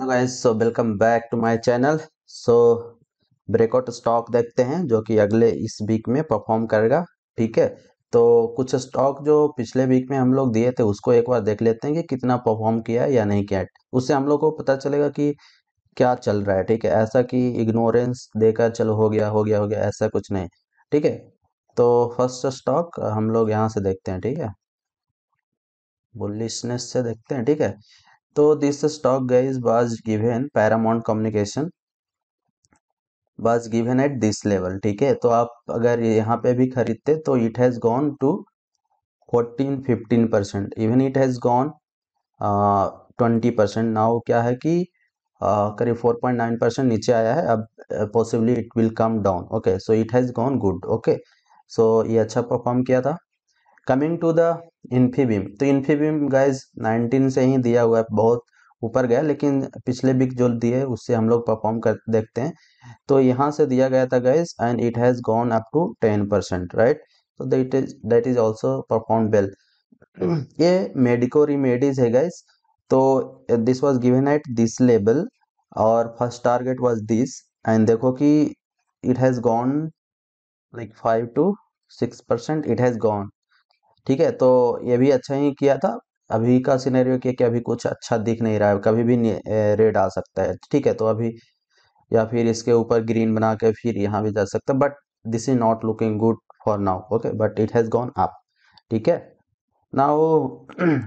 Guys, so welcome back to my channel. So breakout stock देखते हैं जो कि अगले इस वीक में परफॉर्म करेगा। ठीक है, तो कुछ स्टॉक जो पिछले वीक में हम लोग दिए थे उसको एक बार देख लेते हैं कि कितना परफॉर्म किया है या नहीं किया है। उससे हम लोग को पता चलेगा कि क्या चल रहा है। ठीक है, ऐसा कि इग्नोरेंस देकर चलो हो गया हो गया हो गया, ऐसा कुछ नहीं। ठीक है, तो फर्स्ट स्टॉक हम लोग यहाँ से देखते हैं। ठीक है, बुलिशनेस से देखते हैं। ठीक है, तो this stock guys was given Paramount communication was given at this level. ठीक है, तो आप अगर यहाँ पे भी खरीदते तो it has gone to 14-15%, even it has gone 20%। Now क्या है कि करीब 4.9% नीचे आया है। अब possibly it will come down. Okay, so it has gone good. Okay, so ये अच्छा परफॉर्म किया था। कमिंग टू द इन्फीबीम, तो इन्फीबीम गाइज 19 से ही दिया हुआ है, बहुत ऊपर गया, लेकिन पिछले वीक जो दिए उससे हम लोग परफॉर्म कर देखते हैं। तो यहाँ से दिया गया था guys and it has gone up to 10%, right. तो that is also perform well. ये मेडिको रिमेडीज है गाइज। तो this was given at this level और first target was this, and देखो कि it has gone like 5 to 6% it has gone. ठीक है, तो ये भी अच्छा ही किया था। अभी का सिनेरियो क्या कि अभी कुछ अच्छा दिख नहीं रहा है, कभी भी रेड आ सकता है। ठीक है, तो अभी या फिर इसके ऊपर ग्रीन बना के फिर यहाँ भी जा सकता है, but this is not looking good for now. Okay, but it has gone up. ठीक है, नाउ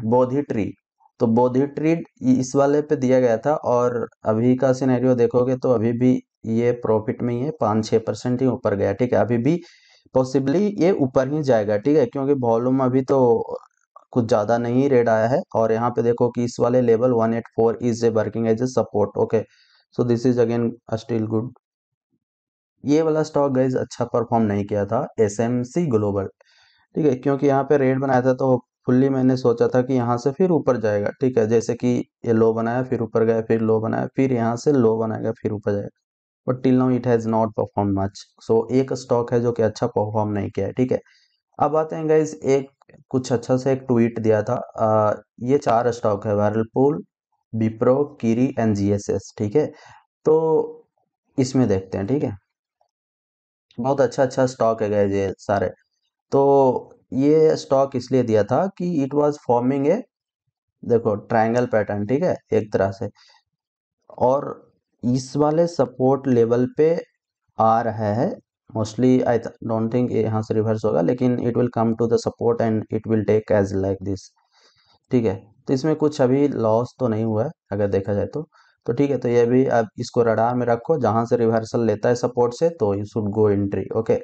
बोधि ट्री, तो बोधि ट्री इस वाले पे दिया गया था और अभी का सिनेरियो देखोगे तो अभी भी ये प्रॉफिट में ही है, 5-6% ही ऊपर गया। ठीक है, अभी भी पॉसिबली ये ऊपर ही जाएगा। ठीक है, क्योंकि वॉल्यूम अभी तो कुछ ज़्यादा नहीं रेड आया है। और यहाँ पे देखो कि इस वाले level 184 is a working as a support. Okay, so this is again still good. ये वाला स्टॉक गाइज अच्छा परफॉर्म नहीं किया था, एसएमसी ग्लोबल। ठीक है, क्योंकि यहाँ पे रेड बनाया था तो फुल्ली मैंने सोचा था कि यहाँ से फिर ऊपर जाएगा। ठीक है, जैसे कि ये लो बनाया फिर ऊपर गया, फिर लो बनाया, फिर यहाँ से लो बनाएगा फिर ऊपर जाएगा, but till now it has not perform much. So एक स्टॉक है जो कि अच्छा परफॉर्म नहीं किया है। ठीक है, अब आते हैं गाइज, एक कुछ अच्छा से एक ट्वीट दिया था। ये 4 स्टॉक है, वर्लपूल, विप्रो, किरी एंड जीएसएस। ठीक है, तो इसमें देखते हैं। ठीक है, बहुत अच्छा अच्छा स्टॉक है गाइज ये सारे। तो ये स्टॉक इसलिए दिया था कि इट वाज फॉर्मिंग ए, देखो ट्रायंगल पैटर्न। ठीक है, एक तरह से, और इस वाले सपोर्ट लेवल पे आ रहा है। मोस्टली आई डोंट थिंक यहाँ से रिवर्स होगा, लेकिन it will come to the support and it will take as like this. ठीक है, तो इसमें कुछ अभी लॉस तो नहीं हुआ है अगर देखा जाए तो ठीक है, तो ये भी अब इसको रडार में रखो, जहां से रिवर्सल लेता है सपोर्ट से तो you should go entry. Okay,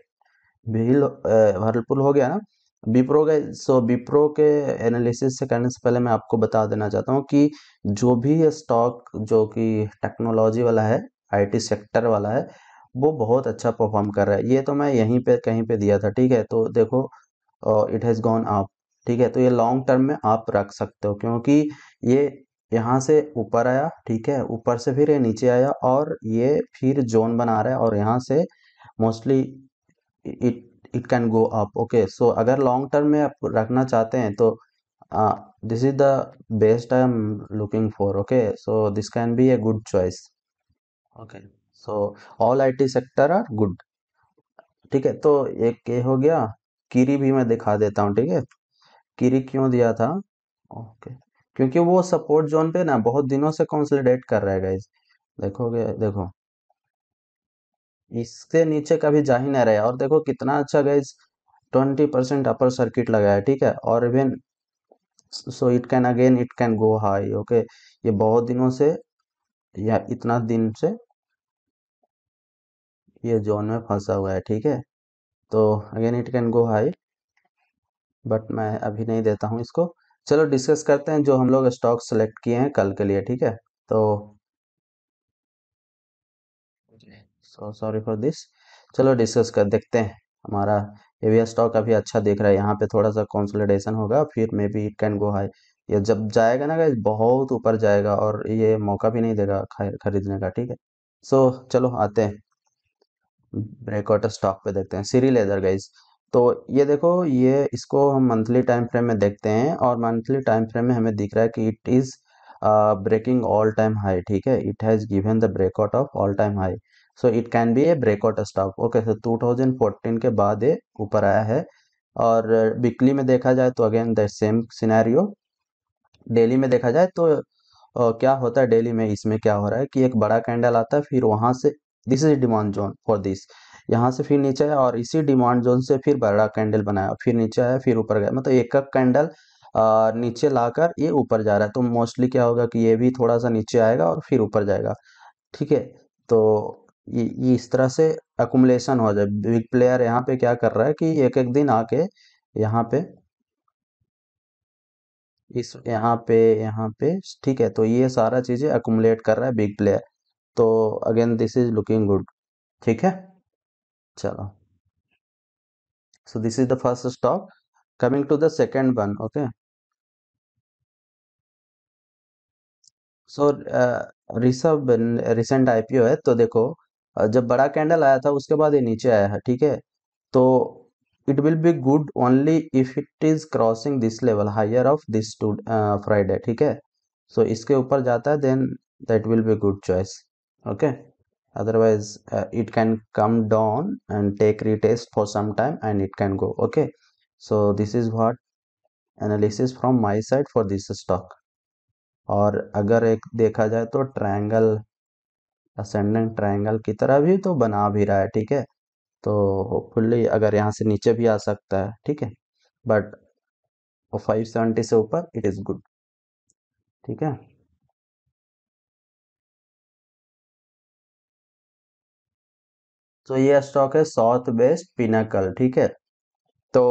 wheel Whirlpool हो गया ना। विप्रो के, सो विप्रो के एनालिसिस से करने से पहले मैं आपको बता देना चाहता हूँ कि जो भी स्टॉक जो कि टेक्नोलॉजी वाला है, आईटी सेक्टर वाला है, वो बहुत अच्छा परफॉर्म कर रहा है। ये तो मैं यहीं पे कहीं पे दिया था। ठीक है, तो देखो इट हैज़ गॉन अप। ठीक है, तो ये लॉन्ग टर्म में आप रख सकते हो, क्योंकि ये यहाँ से ऊपर आया। ठीक है, ऊपर से फिर ये नीचे आया और ये फिर जोन बना रहा है, और यहाँ से mostly it can go up. Okay, so अगर लॉन्ग टर्म में आप रखना चाहते हैं तो this is the best I am looking for. Okay, so this can be a good choice. Okay, so all IT sector are good. ठीक है, तो एक ये हो गया। किरी भी मैं दिखा देता हूँ। ठीक है, किरी क्यों दिया था? ओके, क्योंकि वो सपोर्ट जोन पे ना बहुत दिनों से कंसोलिडेट कर रहा है गाइस। देखोगे, देखो इससे नीचे कभी जा ही नहीं रहा है, और देखो कितना अच्छा गाइस, 20% अपर सर्किट लगा है। ठीक है, और even so it can again it can go high. Okay, ये बहुत दिनों से या इतना दिन से ये जोन में फंसा हुआ है। ठीक है, तो again it can go high, but मैं अभी नहीं देता हूँ इसको। चलो डिस्कस करते हैं जो हम लोग स्टॉक सेलेक्ट किए हैं कल के लिए। ठीक है, तो सो सॉरी फॉर दिस। चलो डिस्कस कर देखते हैं। हमारा एविया स्टॉक अभी अच्छा दिख रहा है, यहाँ पे थोड़ा सा कंसोलिडेशन होगा, फिर may be it can go high. ये जब जाएगा ना गाइस बहुत ऊपर जाएगा, और ये मौका भी नहीं देगा खरीदने का। ठीक है, सो चलो आते हैं ब्रेकआउट स्टॉक पे, देखते हैं सीरी लेदर गाइस। तो ये देखो, ये इसको हम मंथली टाइम फ्रेम में देखते हैं, और मंथली टाइम फ्रेम में हमें दिख रहा है कि it is breaking all time high, ठीक है, it has given the breakout of all time high, so it can be a breakout stock. Okay, so 2014 के बाद ये ऊपर आया है। और वीकली में देखा जाए तो again the same scenario. Daily में देखा जाए तो क्या होता है डेली में, इसमें क्या हो रहा है कि एक बड़ा कैंडल आता है, फिर वहां से this is demand zone for this, यहाँ से फिर नीचे आया और इसी डिमांड जोन से फिर बड़ा कैंडल बनाया, फिर नीचे आया फिर ऊपर गया, मतलब एक एक कैंडल नीचे लाकर ये ऊपर जा रहा है। तो मोस्टली क्या होगा कि ये भी थोड़ा सा नीचे आएगा और फिर ऊपर जाएगा, ठीक है। तो ये इस तरह से अकुमुलेशन हो जाए। बिग प्लेयर यहाँ पे क्या कर रहा है कि एक एक दिन आके यहाँ पे इस यहाँ पे ठीक है, तो ये सारा चीजें अकुमुलेट कर रहा है बिग प्लेयर। तो again this is looking good, ठीक है। चलो, so this is the first stock. Coming to the second one, okay. So Rishabh recent IPO है, तो देखो जब बड़ा कैंडल आया था उसके बाद ये नीचे आया है, ठीक है। तो it will be good only if it is crossing this level higher of this to Friday, ठीक है। सो इसके ऊपर जाता है then that will be good choice, okay. otherwise it can come down and take retest for some time and it can go, okay। so this is what analysis from my side for this stock। और अगर एक देखा जाए तो triangle, ascendant triangle की तरह भी तो बना भी रहा है, ठीक है। तो होपफुली अगर यहाँ से नीचे भी आ सकता है, ठीक है, बट 570 से ऊपर इट इज गुड, ठीक है। तो ये स्टॉक है साउथ वेस्ट पिनाकल, ठीक है। तो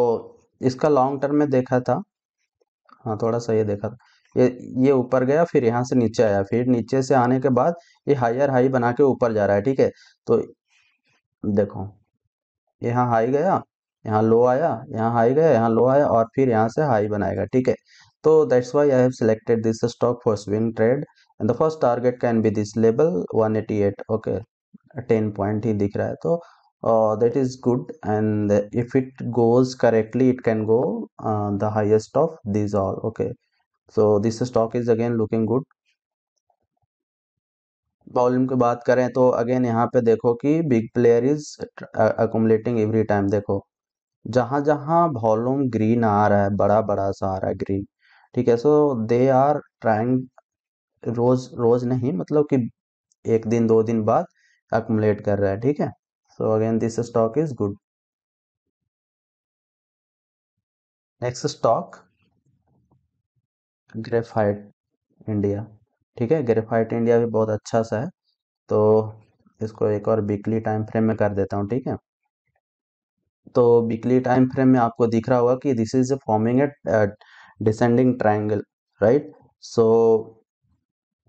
इसका लॉन्ग टर्म में देखा था, हाँ थोड़ा सा ये देखा था, ये ऊपर गया फिर यहाँ से नीचे आया, फिर नीचे से आने के बाद ये हायर हाई बना के ऊपर जा रहा है, ठीक है। तो देखो यहाँ हाई गया, यहाँ लो आया, यहाँ हाई गया, यहाँ लो आया और फिर यहाँ से हाई बनाएगा, ठीक है। तो that's why I have selected this stock for swing trade and the first target can be this level 188, okay. 10 point ही दिख रहा है, तो that is good, and if it goes correctly it can go the highest of these all, okay। so this stock is again looking good। Volume की बात करें तो again यहाँ पे देखो कि big player is accumulating every time. देखो जहां जहां वॉल्यूम ग्रीन आ रहा है, बड़ा बड़ा सा आ रहा है ग्रीन, ठीक है, सो दे आर ट्राइंग, रोज रोज नहीं, मतलब कि एक दिन दो दिन बाद accumulate कर रहा है, ठीक है। So again this stock is good. Next stock graphite India, ठीक है। ग्रेफाइट इंडिया भी बहुत अच्छा सा है, तो इसको एक और वीकली टाइम फ्रेम में कर देता हूँ, ठीक है। तो वीकली टाइम फ्रेम में आपको दिख रहा होगा कि this is forming a descending triangle, right. So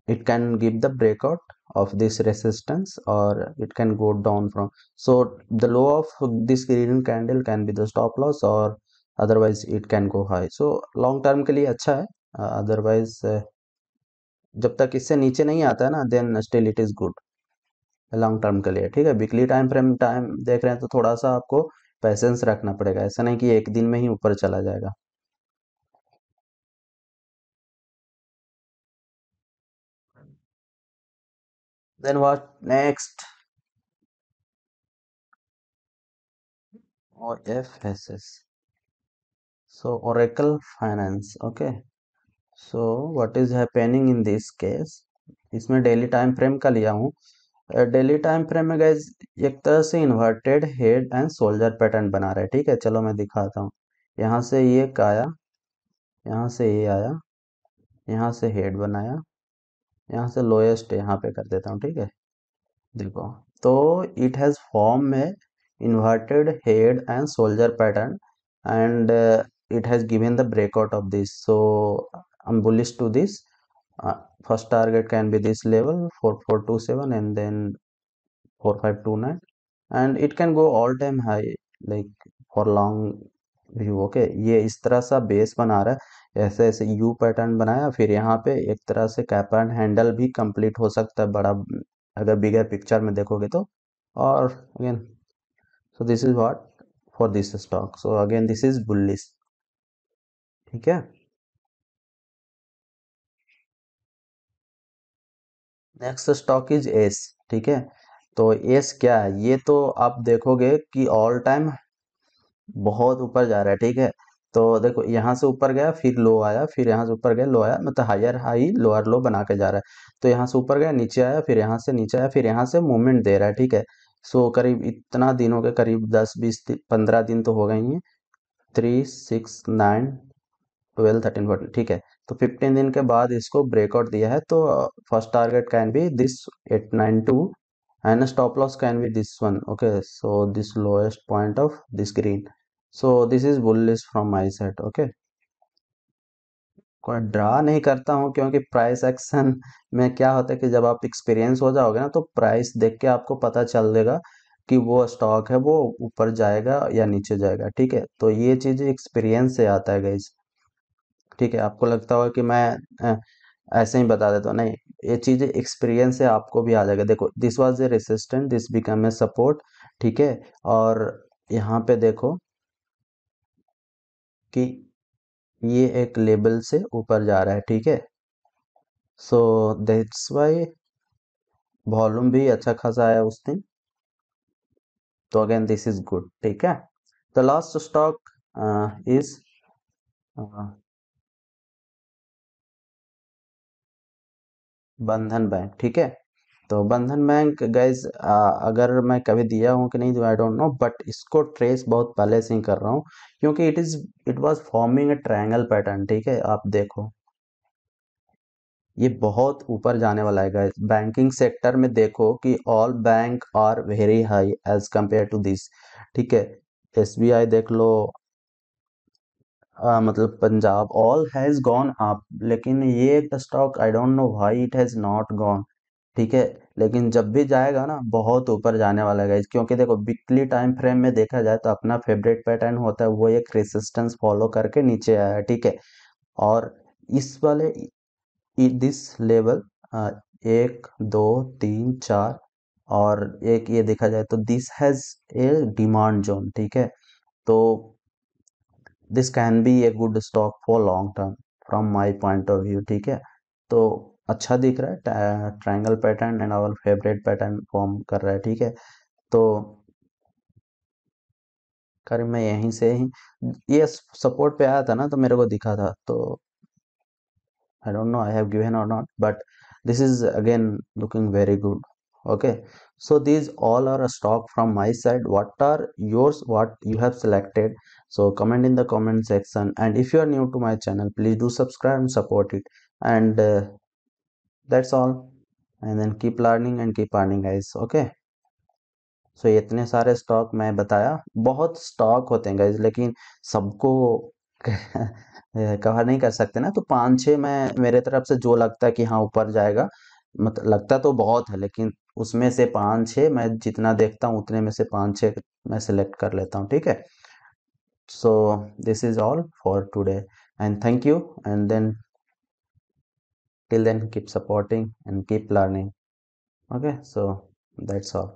it can give the breakout of this resistance or it can go down from, so the low of this green candle can be the stop loss or otherwise it can go high। so long term के लिए अच्छा है, otherwise जब तक इससे नीचे नहीं आता है ना then still it is good long term के लिए, ठीक है। वीकली टाइम फ्रेम टाइम देख रहे हैं तो थोड़ा सा आपको पैसेंस रखना पड़ेगा, ऐसा नहीं कि एक दिन में ही ऊपर चला जाएगा। Then what next, O F S S, so Oracle Finance, okay। So what is happening in this case, इसमें डेली टाइम फ्रेम का लिया हूँ। डेली टाइम फ्रेम में गाइज एक तरह से inverted head and shoulder pattern बना रहा है, ठीक है। चलो मैं दिखाता हूँ। यहाँ से ये आया, यहाँ से ये आया, यहाँ से हेड बनाया, यहाँ से लोएस्ट यहाँ पे कर देता हूँ, ठीक है। देखो, तो इट हैज फॉर्म में inverted head and shoulder pattern and it has given the breakout of this, so I'm bullish to this। first target can be this level 4427 and then 4529 and it can go all time high like for long view, okay। ये इस तरह सा base बना रहा है, ऐसे ऐसे you pattern बनाया, फिर यहाँ पे एक तरह से कैप एंड हैंडल भी कंप्लीट हो सकता है बड़ा, अगर बिगर पिक्चर में देखोगे तो। और again so this is what for this stock, so again this is bullish, ठीक है। Next stock is S. ठीक है, तो एस क्या है, ये तो आप देखोगे कि ऑल टाइम बहुत ऊपर जा रहा है। ठीक है, तो देखो यहाँ से ऊपर गया फिर लो आया, फिर यहाँ से ऊपर गया लो आया, मतलब हायर हाई लोअर लो बना के जा रहा है। तो यहाँ से ऊपर गया नीचे आया, फिर यहाँ से नीचे आया, फिर यहाँ से मूवमेंट दे रहा है। ठीक है, सो करीब इतना दिन हो गया, करीब 10 20 15 दिन तो हो गए ही हैं। 3 6 9 12 13 14, ठीक है। तो 15 दिन के बाद इसको ब्रेकआउट दिया है, तो first target can be this 892 and stop loss can be this one. Okay, so this lowest point of this green, so this is bullish from my side. Okay, कोई ड्रा नहीं करता हूँ, क्योंकि प्राइस एक्शन में क्या होता है कि जब आप एक्सपीरियंस हो जाओगे ना, तो प्राइस देख के आपको पता चल देगा कि वो स्टॉक है वो ऊपर जाएगा या नीचे जाएगा। ठीक है, तो ये चीज़ एक्सपीरियंस से आता है गाइस। ठीक है, आपको लगता होगा कि मैं ऐसे ही बता देता हूँ, नहीं, ये चीज़ें एक्सपीरियंस से आपको भी आ जाएगा। देखो, this was a resistant, this become a support. ठीक है, और यहाँ पे देखो कि ये एक लेवल से ऊपर जा रहा है। ठीक है, सो दैट्स वाई वॉल्यूम भी अच्छा खासा आया उस दिन। तो अगेन दिस इज गुड। ठीक है, द लास्ट स्टॉक इज बंधन बैंक। ठीक है, तो बंधन बैंक गाइज, अगर मैं कभी दिया हूँ कि नहीं आई डोंट नो, बट इसको ट्रेस बहुत पहले से ही कर रहा हूँ, क्योंकि it was forming a triangle pattern. ठीक है, आप देखो ये बहुत ऊपर जाने वाला है गाइस। बैंकिंग सेक्टर में देखो कि all bank are very high as compare to this. ठीक है, एसबीआई देख लो, मतलब Punjab all has gone up, लेकिन ये stock I don't know why it has not gone. ठीक है, लेकिन जब भी जाएगा ना बहुत ऊपर जाने वाला है guys, क्योंकि देखो वीकली टाइम फ्रेम में देखा जाए तो अपना फेवरेट पैटर्न होता है वो एक रेसिस्टेंस फॉलो करके नीचे आया है। ठीक है, और इस वाले दिस लेवल 1 2 3 4, और एक ये देखा जाए तो this has a demand zone. ठीक है, तो this can be a good stock for long term from my point of view. ठीक है, तो अच्छा दिख रहा है, triangle pattern and our favourite pattern form कर रहा है। ठीक है, तो कर मैं यहीं से ही ये सपोर्ट पे आया था ना, तो मेरे को दिखा था, तो I don't know I have given or not, but this is again looking very good. Okay, so these all are a stock from my side. What are yours? What you have selected? So comment in the comment section. And if you are new to my channel, please do subscribe and support it. And that's all. And then keep learning and keep earning, guys. Okay. सो इतने सारे stock मैं बताया, बहुत stock होते हैं guys, लेकिन सबको cover नहीं कर सकते ना, तो 5 6 मैं मेरे तरफ से जो लगता है कि हाँ ऊपर जाएगा, मतलब लगता तो बहुत है, लेकिन उसमें से 5 6 मैं जितना देखता हूँ उतने में से 5 6 मैं सिलेक्ट कर लेता हूँ। ठीक है, so this is all for today and thank you, and then till then keep supporting and keep learning. Okay, so that's all.